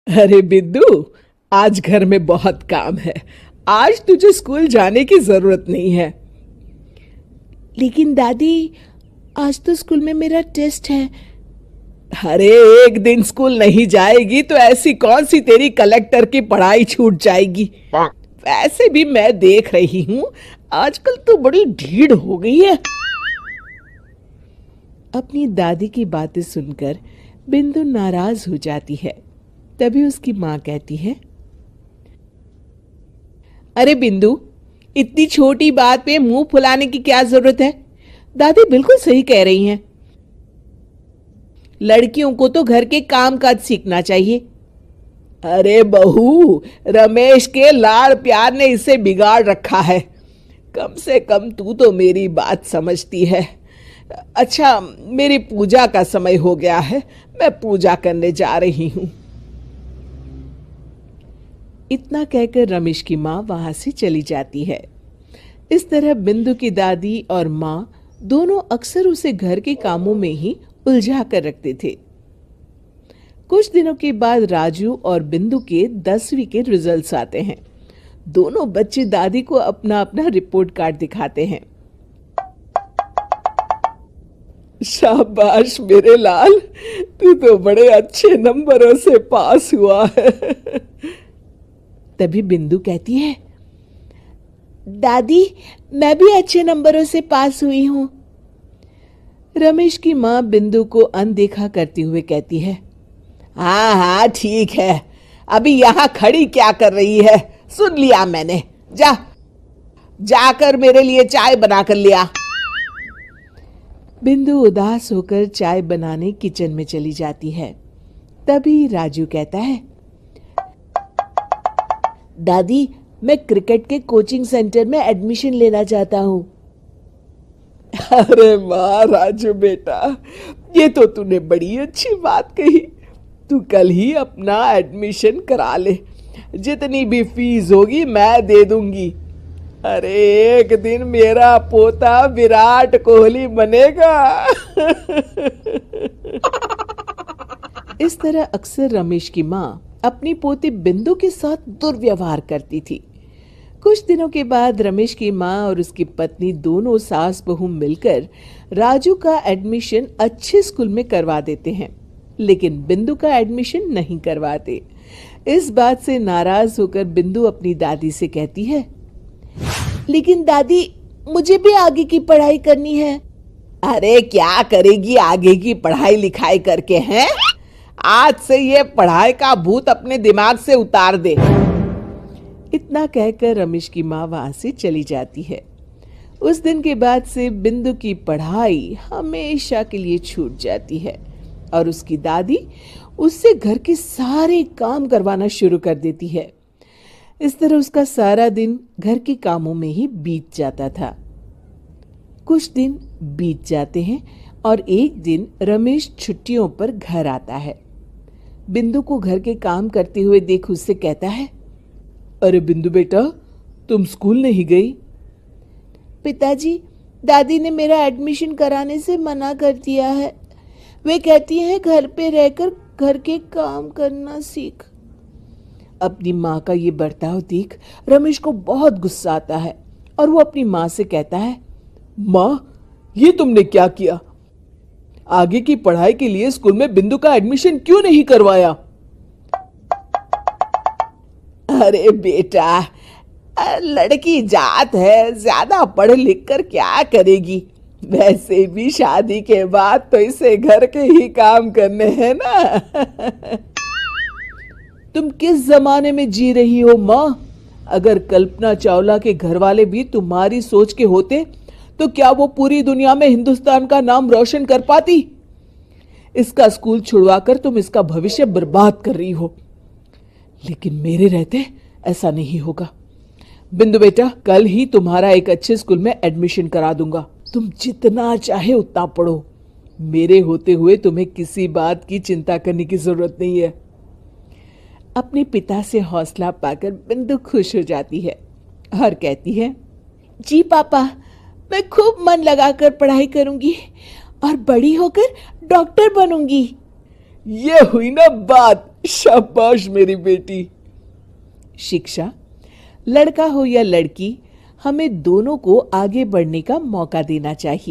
अरे बिद्दू, आज घर में बहुत काम है। आज तुझे स्कूल जाने की जरूरत नहीं है। लेकिन दादी, आज तो स्कूल में मेरा टेस्ट है। अरे एक दिन स्कूल नहीं जाएगी तो ऐसी कौन सी तेरी कलेक्टर की पढ़ाई छूट जाएगी। वैसे भी मैं देख रही हूँ आजकल तो बड़ी ढीठ हो गई है। अपनी दादी की बातें सुनकर बिंदु नाराज हो जाती है। तभी उसकी माँ कहती है, अरे बिंदु, इतनी छोटी बात पे मुंह फुलाने की क्या जरूरत है। दादी बिल्कुल सही कह रही हैं। लड़कियों को तो घर के काम काज सीखना चाहिए। अरे बहू, रमेश के लाड़ प्यार ने इसे बिगाड़ रखा है। कम से कम तू तो मेरी बात समझती है। अच्छा, मेरी पूजा का समय हो गया है, मैं पूजा करने जा रही हूं। इतना कहकर रमेश की माँ वहां से चली जाती है। इस तरह बिंदु की दादी और माँ दोनों अक्सर उसे घर के कामों में ही उलझा कर रखते थे। कुछ दिनों के बाद राजू और बिंदु के 10वीं के रिजल्ट्स आते हैं। दोनों बच्चे दादी को अपना अपना रिपोर्ट कार्ड दिखाते हैं। शाबाश मेरे लाल, तू तो बड़े अच्छे नंबरों से पास हुआ है। तभी बिंदु कहती है, दादी, मैं भी अच्छे नंबरों से पास हुई हूं। रमेश की माँ बिंदु को अनदेखा करते हुए कहती है, हाँ हाँ ठीक है, अभी यहाँ खड़ी क्या कर रही है, सुन लिया मैंने। जाकर मेरे लिए चाय बनाकर लिया। बिंदु उदास होकर चाय बनाने किचन में चली जाती है। तभी राजू कहता है, दादी, मैं क्रिकेट के कोचिंग सेंटर में एडमिशन लेना चाहता हूँ। अरे वाह राजू बेटा, ये तो तूने बड़ी अच्छी बात कही। तू कल ही अपना एडमिशन करा ले, जितनी भी फीस होगी मैं दे दूंगी। अरे एक दिन मेरा पोता विराट कोहली बनेगा। इस तरह अक्सर रमेश की माँ अपनी पोती बिंदु के साथ दुर्व्यवहार करती थी। कुछ दिनों के बाद रमेश की माँ और उसकी पत्नी दोनों सास बहू मिलकर राजू का एडमिशन अच्छे स्कूल में करवा देते हैं, लेकिन बिंदु का एडमिशन नहीं करवाते। इस बात से नाराज होकर बिंदु अपनी दादी से कहती है, लेकिन दादी, मुझे भी आगे की पढ़ाई करनी है। अरे क्या करेगी आगे की पढ़ाई लिखाई करके, हैं? आज से ये पढ़ाई का भूत अपने दिमाग से उतार दे। इतना कहकर रमेश की माँ वहां से चली जाती है। उस दिन के बाद से बिंदु की पढ़ाई हमेशा के लिए छूट जाती है और उसकी दादी उससे घर के सारे काम करवाना शुरू कर देती है। इस तरह उसका सारा दिन घर के कामों में ही बीत जाता था। कुछ दिन बीत जाते हैं और एक दिन रमेश छुट्टियों पर घर आता है। बिंदु को घर के काम करते हुए देख उससे कहता है, अरे बिंदु बेटा, तुम स्कूल नहीं गई? पिताजी, दादी ने मेरा एडमिशन कराने से मना कर दिया है। वे कहती हैं घर पे रहकर घर के काम करना सीख। अपनी माँ का ये बर्ताव देख रमेश को बहुत गुस्सा आता है और वो अपनी माँ से कहता है, माँ, ये तुमने क्या किया? आगे की पढ़ाई के लिए स्कूल में बिंदु का एडमिशन क्यों नहीं करवाया? अरे बेटा, लड़की जात है, ज्यादा पढ़ लिख कर क्या करेगी। वैसे भी शादी के बाद तो इसे घर के ही काम करने हैं ना। तुम किस जमाने में जी रही हो माँ? अगर कल्पना चावला के घर वाले भी तुम्हारी सोच के होते तो क्या वो पूरी दुनिया में हिंदुस्तान का नाम रोशन कर पाती? इसका स्कूल छुड़वाकर तुम इसका भविष्य बर्बाद कर रही हो, लेकिन मेरे रहते ऐसा नहीं होगा। बिंदु बेटा, कल ही तुम्हारा एक अच्छे स्कूल में एडमिशन करा दूंगा। तुम जितना चाहे उतना पढ़ो। मेरे होते हुए तुम्हें किसी बात की चिंता करने की जरूरत नहीं है। अपने पिता से हौसला पाकर बिंदु खुश हो जाती है और कहती है, जी पापा, मैं खूब मन लगाकर पढ़ाई करूंगी और बड़ी होकर डॉक्टर बनूंगी। ये हुई ना बात। शाबाश मेरी बेटी। शिक्षा, लड़का हो या लड़की, हमें दोनों को आगे बढ़ने का मौका देना चाहिए।